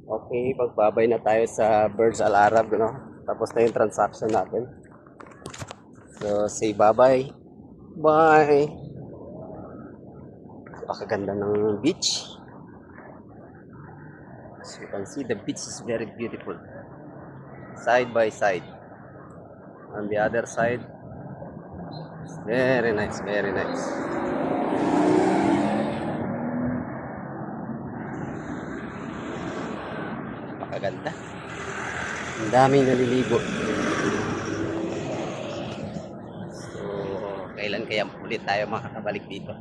Okay, magbabay na tayo sa Burj Al Arab, no? Tapos na yung transaction natin. So, say bye-bye. Bye! Napakaganda ng beach. As you can see, the beach is very beautiful. Side by side. On the other side, it's very nice, very nice. Napakaganda. Ang daming naliligo. So, kailan kaya ulit tayo makakabalik dito?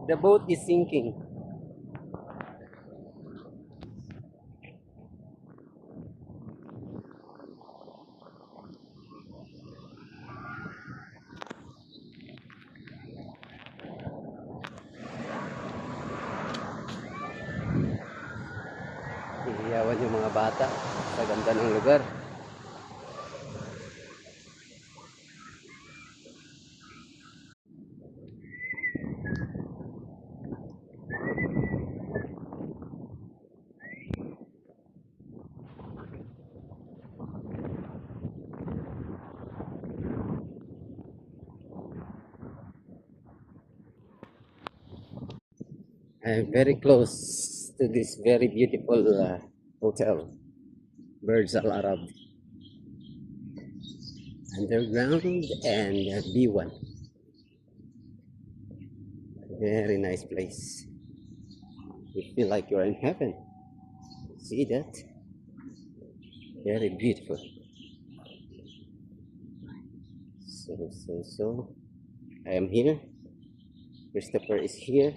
The boat is sinking. Iiyawan yung mga bata sa ganda ng lugar. I'm very close to this very beautiful hotel, Burj Al Arab, underground and B1. Very nice place. You feel like you're in heaven. See that? Very beautiful. So, I am here. Christopher is here.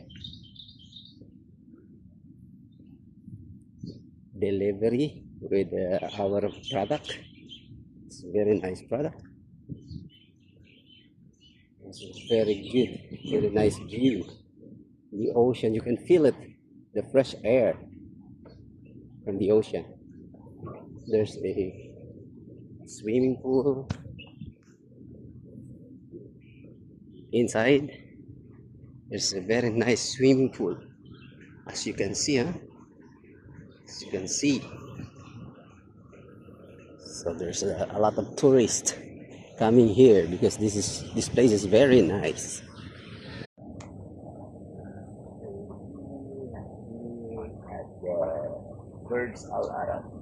Delivery with our product. It's a very nice product. It's very good, very nice view. The ocean, you can feel it, the fresh air from the ocean. There's a swimming pool inside. There's a very nice swimming pool, as you can see, huh? As you can see. So there's a lot of tourists coming here because this place is very nice. At the Burj Al Arab.